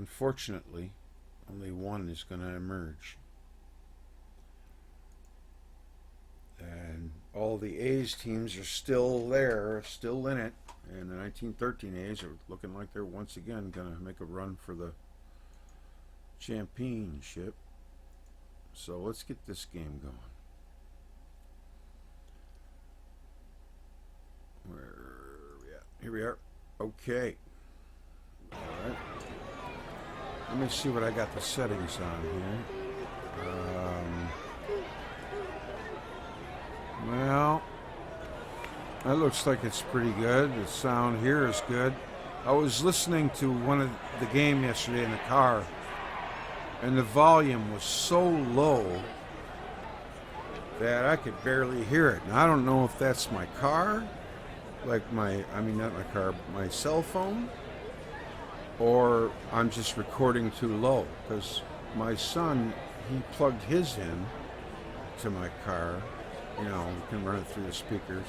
unfortunately, only one is going to emerge. And all the A's teams are still there, still in it. And the 1913 A's are looking like they're once again going to make a run for the championship. So let's get this game going. Where are we at? Here we are. Okay. All right. Let me see what I got the settings on here. Well, that looks like it's pretty good. The sound here is good. I was listening to one of the game yesterday in the car, and the volume was so low that I could barely hear it. And I don't know if that's my car, not my car, but my cell phone, or I'm just recording too low, because my son, he plugged his in to my car. You can run it through the speakers,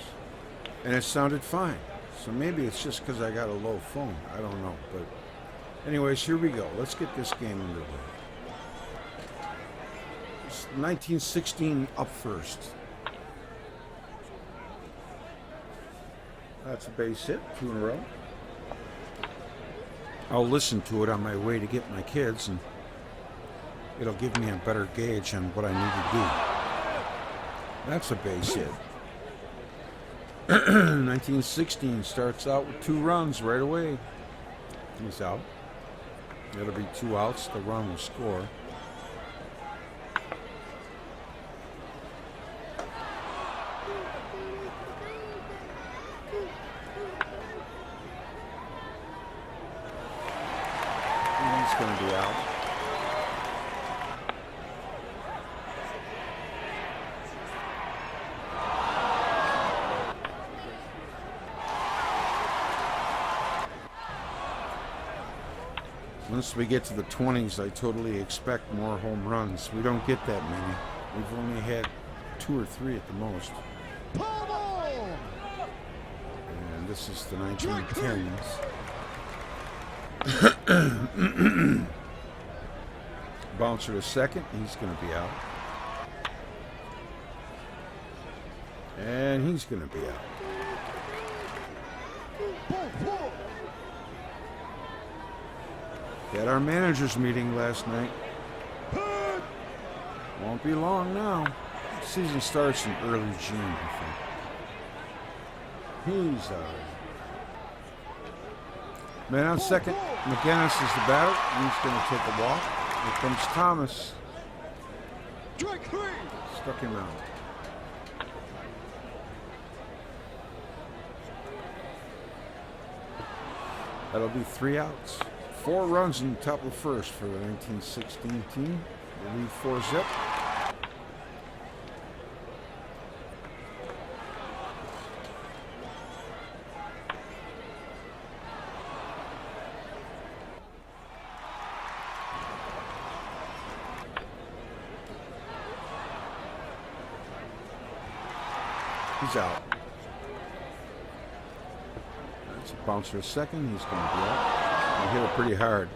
and it sounded fine. So maybe it's just because I got a low phone. I don't know. But anyways, here we go. Let's get this game underway. It's 1916 up first. That's a base hit, 2 in a row. I'll listen to it on my way to get my kids, and it'll give me a better gauge on what I need to do. That's a base hit. 1916 starts out with 2 runs right away. He's out. It'll be 2 outs. The run will score. And he's going to be out. Once we get to the 20s, I totally expect more home runs. We don't get that many. We've only had 2 or 3 at the most. And this is the 1910's. Bouncer to second. He's going to be out. And he's going to be out. Had our managers meeting last night. Won't be long now. The season starts in early June, I think. He's out. Man on second. McGinnis is the batter. He's going to take a walk. Here comes Thomas. Stuck him out. That'll be 3 outs. 4 runs in the top of the first for the 1916 team. They lead 4-zip. He's out. That's a bouncer a second. He's going to be out. He hit it pretty hard.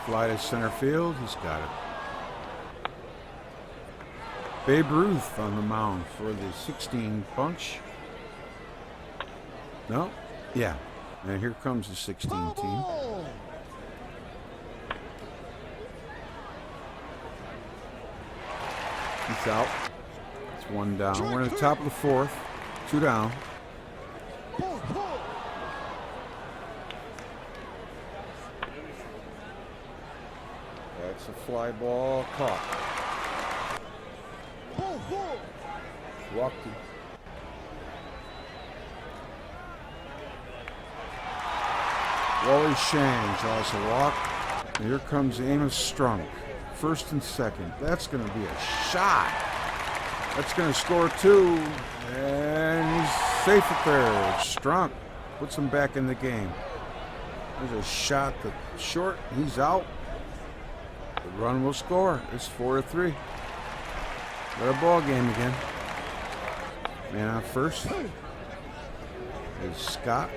Fly to center field. He's got it. Babe Ruth on the mound for the 16 bunch. No? Yeah. And here comes the 16 team. He's out. It's 1 down. We're in the top of the 4th. 2 down. That's a fly ball caught. Walked him. Wally Shang draws a walk. And here comes Amos Strunk. 1st and 2nd. That's going to be a shot. That's going to score 2. And he's safe at there. Strunk puts him back in the game. There's a shot to short. He's out. The run will score. It's 4-3. Got a ball game again. Man on first is Scott.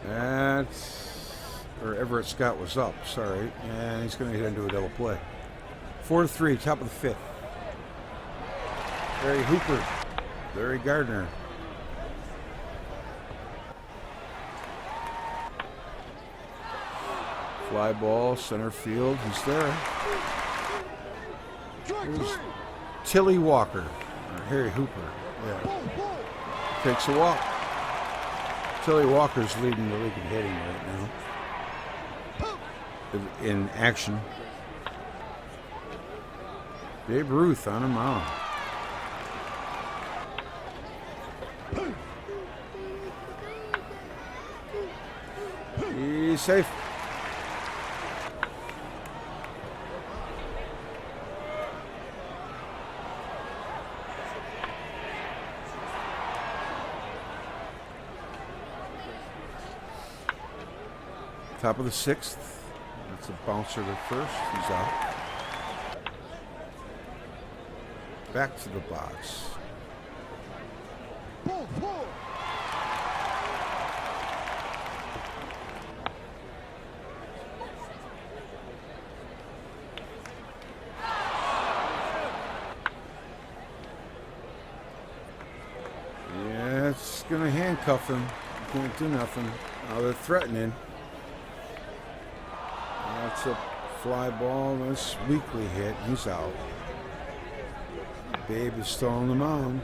That's or Everett Scott was up, sorry, and he's going to hit into a double play. 4-3, top of the 5th. Harry Hooper, Larry Gardner. Fly ball, center field, he's there. Here's Tilly Walker, or Harry Hooper, yeah. Takes a walk. Tilly Walker's leading the league in hitting right now. In action. Babe Ruth on a mound. He's safe. Top of the 6th. That's a bouncer to first. He's out. Back to the box. Yeah, it's going to handcuff him. Can't do nothing. Oh, they're threatening. That's a fly ball. That's weakly hit. He's out. Babe is still on the mound.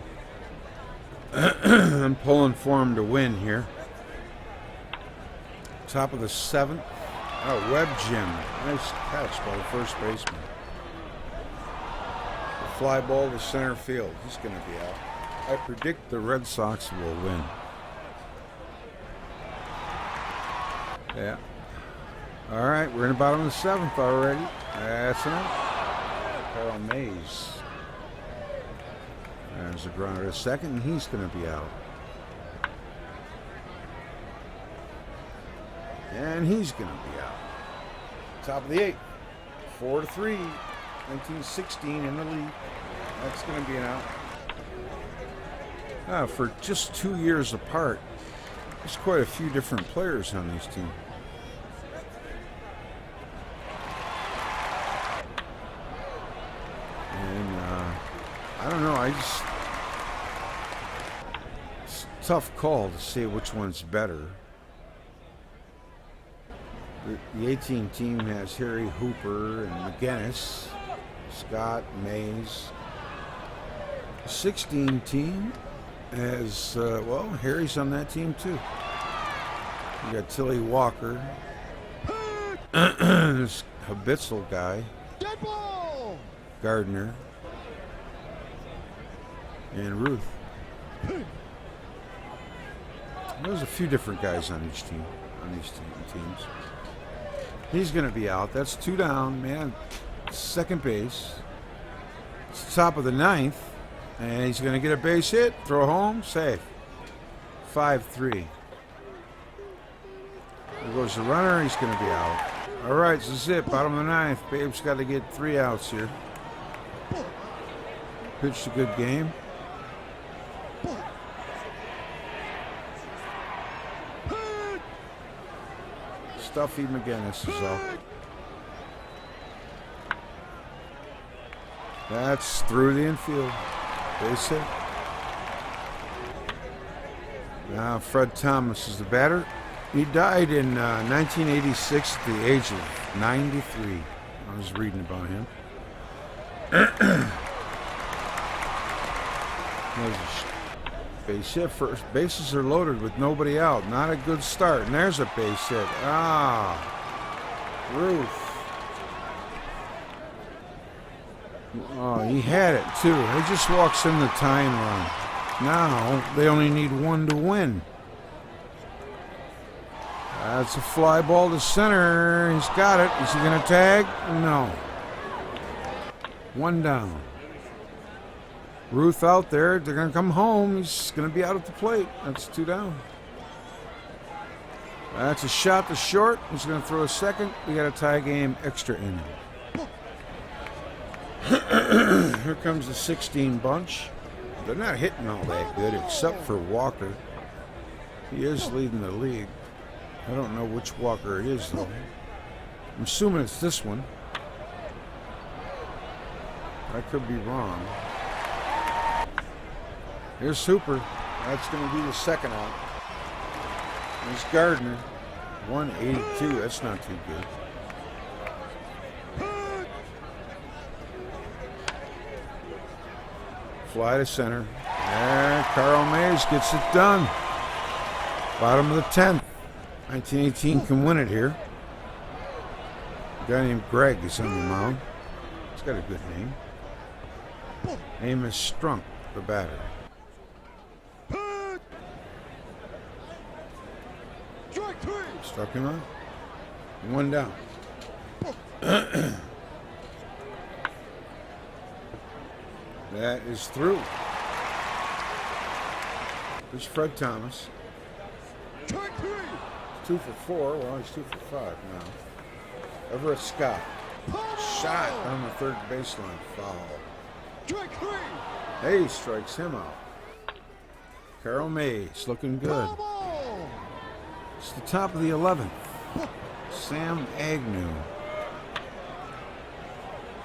I'm pulling for him to win here. Top of the 7th. Oh, Webb Jim. Nice catch by the first baseman. The fly ball to center field. He's going to be out. I predict the Red Sox will win. Yeah. All right, we're in the bottom of the 7th already. That's enough. Carl Mays. There's a grounder to second, and he's going to be out. And he's going to be out. Top of the 8th. 4-3. 1916 in the lead. That's going to be an out. For just 2 years apart, there's quite a few different players on these teams. I don't know. It's a tough call to say which one's better. The 18 team has Harry Hooper and McGinnis, Scott, Mays. The 16 team has, Harry's on that team too. You got Tilly Walker, this Habitzel guy, Gardner, and Ruth. There's a few different guys on each team, on these teams. He's going to be out. That's 2 down, man. Second base. It's the top of the 9th, and he's going to get a base hit, throw home, safe. 5-3. There goes the runner. He's going to be out. All right, this is it. Bottom of the 9th. Babe's got to get 3 outs here. Pitched a good game. Stuffy McGinnis is up. That's through the infield. Base hit. Now Fred Thomas is the batter. He died in 1986 at the age of 93. I was reading about him. There's a base hit. First bases are loaded with nobody out. Not a good start. And there's a base hit. Ruth. Oh, he had it too. He just walks in the tying run. Now they only need 1 to win. That's a fly ball to center. He's got it. Is he going to tag? No. 1 down. Ruth out there. They're going to come home. He's going to be out at the plate. That's 2 down. That's a shot to short. He's going to throw a second. We got a tie game, extra inning. Here comes the 16 bunch. They're not hitting all that good except for Walker. He is leading the league. I don't know which Walker it is, though. I'm assuming it's this one. I could be wrong. Here's Hooper. That's going to be the second out. There's Gardner. 182. That's not too good. Fly to center. And Carl Mays gets it done. Bottom of the 10th. 1918 can win it here. A guy named Greg is on the mound. He's got a good name. Name is Strunk, the batter. Struck him out. One down. That is through. There's Fred Thomas. 2 for 4. Well, he's 2 for 5 now. Everett Scott. Shot on the third baseline. Foul. Hey, strikes him out. Carol Mays looking good. It's the top of the 11th. Sam Agnew.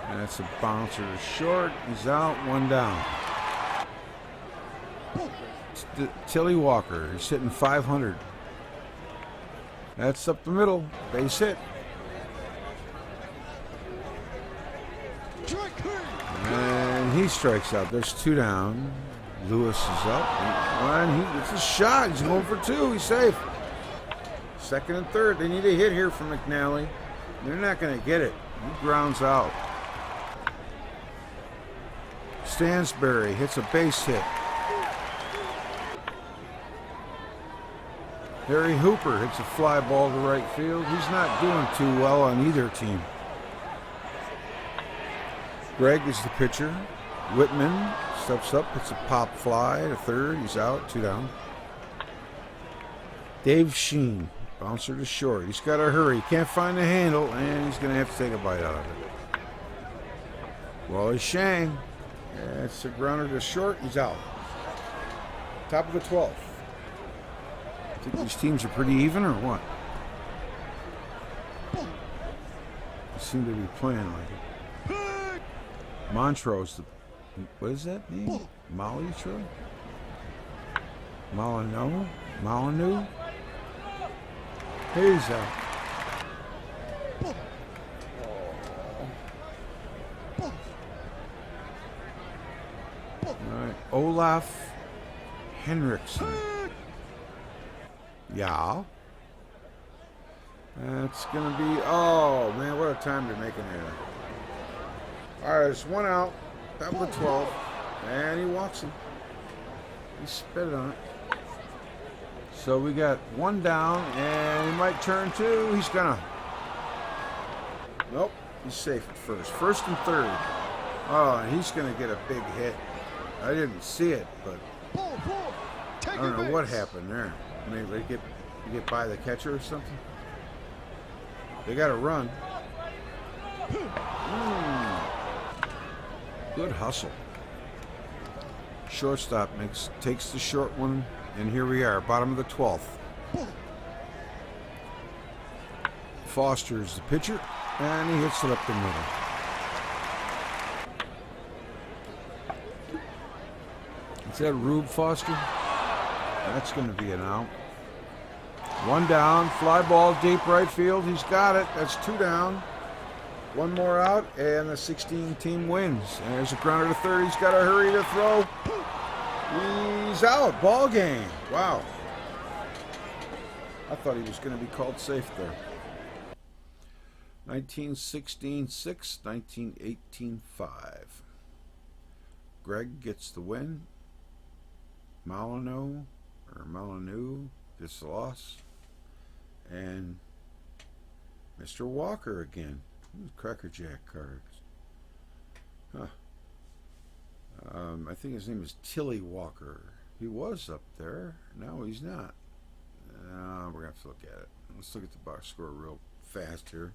And that's a bouncer to short. He's out, one down. Tilly Walker. He's hitting 500. That's up the middle. Base hit. And he strikes out. There's 2 down. Lewis is up. And he gets a shot. He's going for 2. He's safe. Second and third. They need a hit here from McNally. They're not going to get it. He grounds out. Stansberry hits a base hit. Harry Hooper hits a fly ball to right field. He's not doing too well on either team. Greg is the pitcher. Whitman steps up, hits a pop fly to third. He's out, 2 down. Dave Sheen, bouncer to short. He's got to hurry. Can't find the handle, and he's going to have to take a bite out of it. Wally Shang. That's a grounder to short. He's out. Top of the 12th. I think these teams are pretty even, or what? They seem to be playing like it. Montrose, what is that name? Molly Troy? Molyneux? He's out. All right, Olaf Henriksen. Yeah. That's going to be, oh man, what a time to make an error. All right, there's 1 out, top of the 12th, and he walks him. He spit on it. So we got 1 down, and he might turn 2. He's gonna. Nope, he's safe at first. First and third. Oh, and he's gonna get a big hit. I didn't see it, but I don't know what happened there. Maybe they get by the catcher or something. They got to run. Good hustle. Shortstop takes the short one, and here we are, bottom of the 12th. Foster's the pitcher, and he hits it up the middle. Is that Rube Foster? That's going to be an out. 1 down, fly ball deep right field. He's got it. That's 2 down. 1 more out, and the 16 team wins. And there's a grounder to third. He's got to hurry to throw. He's out. Ball game. Wow. I thought he was going to be called safe there. 1916-6, 1918-5. Greg gets the win. Molyneux gets the loss. And Mr. Walker again. Crackerjack cards. Huh. I think his name is Tilly Walker. He was up there. No, he's not. We're going to have to look at it. Let's look at the box score real fast here.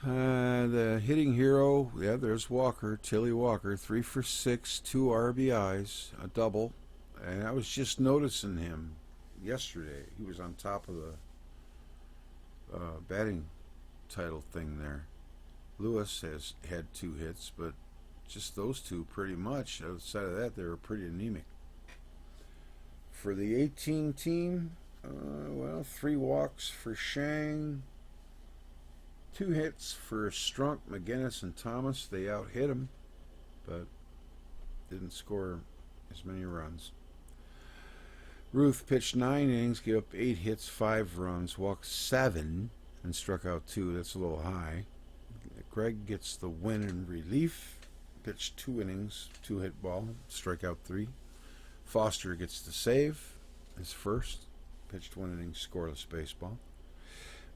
The hitting hero, yeah, there's Walker, Tilly Walker, 3 for 6, 2 RBIs, a double. And I was just noticing him yesterday. He was on top of the batting title thing there. Lewis has had 2 hits, but just those two pretty much. Outside of that, they were pretty anemic. For the 18 team, 3 walks for Shang, 2 hits for Strunk, McGinnis, and Thomas. They out-hit him, but didn't score as many runs. Ruth pitched 9 innings, gave up 8 hits, 5 runs, walked 7, and struck out 2. That's a little high. Greg gets the win in relief. Pitched 2 innings, 2-hit ball, strike out 3. Foster gets the save, his first. Pitched 1 inning, scoreless baseball.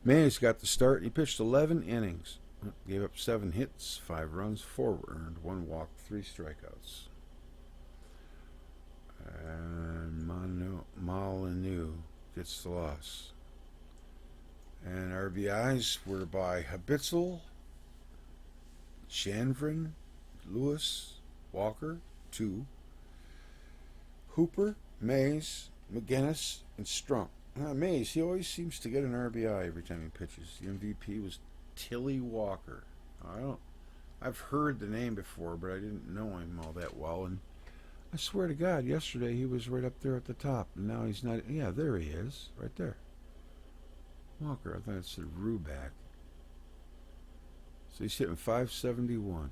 Mays got the start. He pitched 11 innings. Gave up 7 hits, 5 runs, 4 earned, 1 walk, 3 strikeouts. And Molyneux gets the loss. And RBIs were by Habitzel, Janvrin, Lewis, Walker, 2. Hooper, Mays, McGinnis, and Strunk. Mays, he always seems to get an RBI every time he pitches. The MVP was Tilly Walker. I've heard the name before, but I didn't know him all that well. And I swear to God, yesterday he was right up there at the top, and now he's not. Yeah, there he is, right there. Walker, I thought it said Ruback. So he's hitting .571.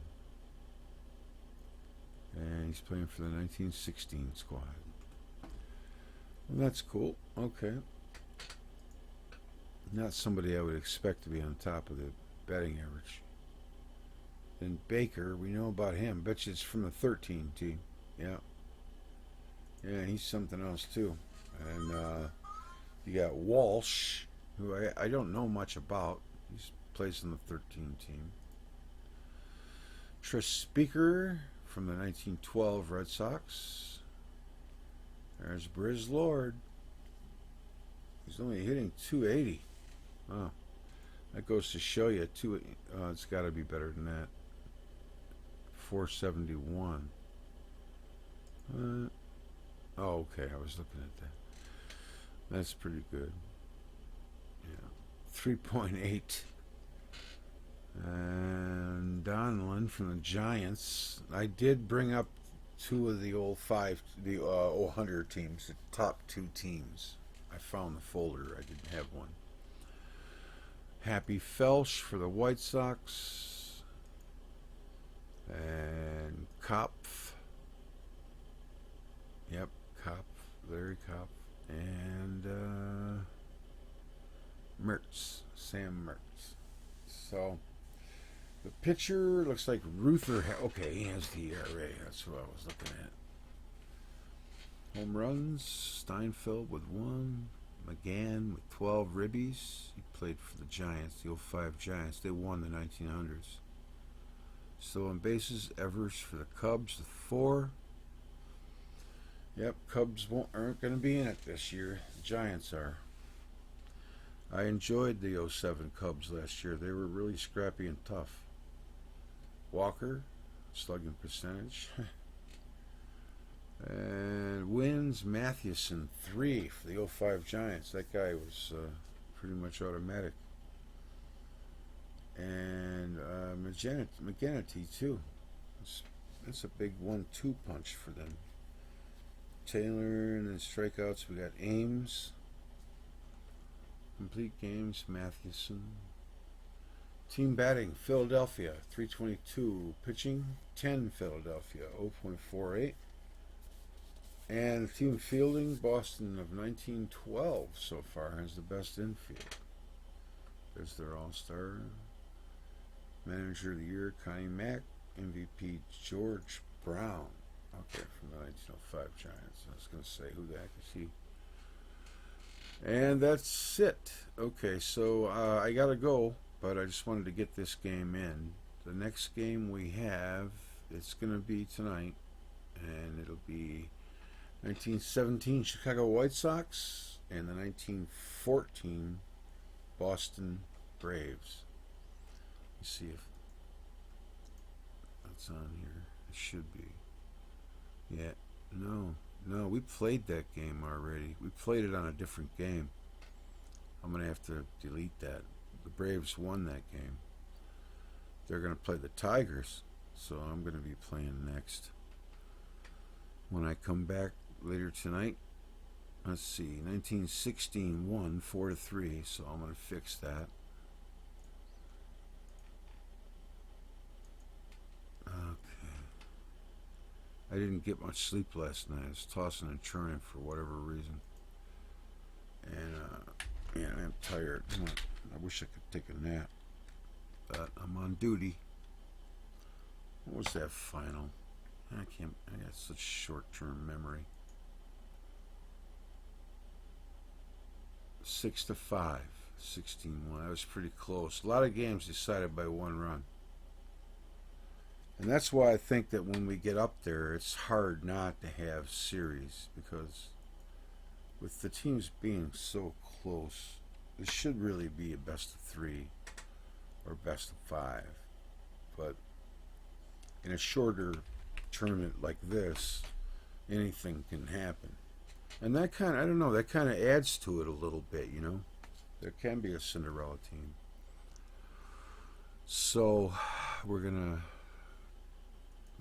And he's playing for the 1916 squad. Well, that's cool. Okay. Not somebody I would expect to be on top of the batting average. Then Baker, we know about him. Bet you it's from the 13 team. Yeah. Yeah, he's something else too. And you got Walsh, who I don't know much about. He plays in the 13 team. Tris Speaker from the 1912 Red Sox. There's Briz Lord. He's only hitting .280. Wow. That goes to show you, it's got to be better than that. .471. Okay, I was looking at that. That's pretty good. Yeah. 3.8. And Donlin from the Giants. I did bring up 2 of the old 100 teams, the top 2 teams. I found the folder. I didn't have one. Happy Felsch for the White Sox. And Kopf. Yep, Kopf. Larry Kopf. And Mertz. Sam Mertz. So the pitcher looks like Ruth. Okay, he has the ERA. That's what I was looking at. Home runs, Steinfeld with 1. McGann with 12 ribbies. He played for the Giants, the 05 Giants. They won the 1900s. Stolen bases, Evers for the Cubs with 4. Yep, Cubs aren't going to be in it this year. The Giants are. I enjoyed the 07 Cubs last year. They were really scrappy and tough. Walker, slugging percentage. And wins, Mathewson, 3 for the 05 Giants. That guy was pretty much automatic. And McGinnity, too. That's a big 1-2 punch for them. Taylor, and then strikeouts, we got Ames. Complete games, Mathewson. Team batting, Philadelphia, 322. Pitching, 10 Philadelphia, 0.48. And team fielding, Boston of 1912 so far has the best infield. There's their all-star. Manager of the year, Connie Mack. MVP, George Brown. Okay, from the 1905 Giants. I was going to say, who the heck is he? And that's it. Okay, so I got to go, but I just wanted to get this game in. The next game we have, it's going to be tonight, and it'll be 1917 Chicago White Sox and the 1914 Boston Braves. Let's see if that's on here. It should be. Yeah, no, No, we played that game already. We played it on a different game. I'm going to have to delete that. The Braves won that game. They're going to play the Tigers, so I'm going to be playing next. When I come back later tonight, let's see, 1916 won 4-3, so I'm going to fix that. Okay. I didn't get much sleep last night. I was tossing and turning for whatever reason. And, yeah, I'm tired. I wish I could take a nap. But I'm on duty. What was that final? I got such short-term memory. 6-5, 16-1. That was pretty close. A lot of games decided by one run. And that's why I think that when we get up there, it's hard not to have series, because with the teams being so close, it should really be a best of 3 or best of 5. But in a shorter tournament like this, anything can happen. And that kind of, I don't know, that kind of adds to it a little bit, you know? There can be a Cinderella team. So we're going to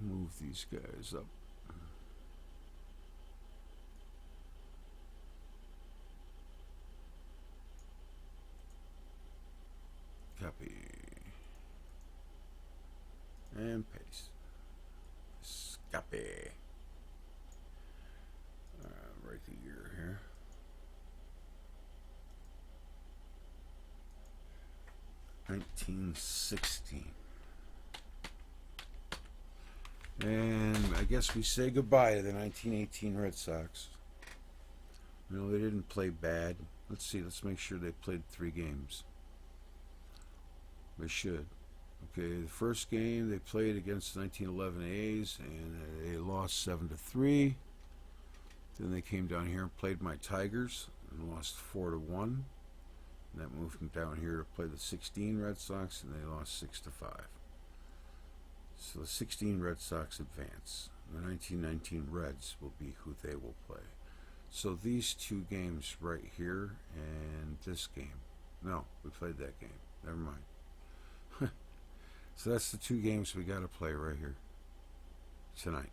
move these guys up. Copy. And paste. Copy. Write the year here. $1916. And I guess we say goodbye to the 1918 Red Sox. You know, they didn't play bad. Let's see, let's make sure they played 3 games. They should. Okay, the first game they played against the 1911 A's, and they lost 7-3. Then they came down here and played my Tigers and lost 4-1. And that moved them down here to play the 16 Red Sox, and they lost 6-5. So the 16 Red Sox advance. The 1919 Reds will be who they will play. So these 2 games right here and this game. No, we played that game. Never mind. So that's the 2 games we got to play right here tonight.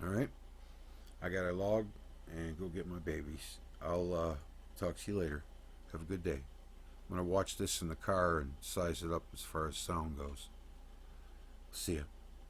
All right? I got to log and go get my babies. I'll talk to you later. Have a good day. I'm going to watch this in the car and size it up as far as sound goes. See ya.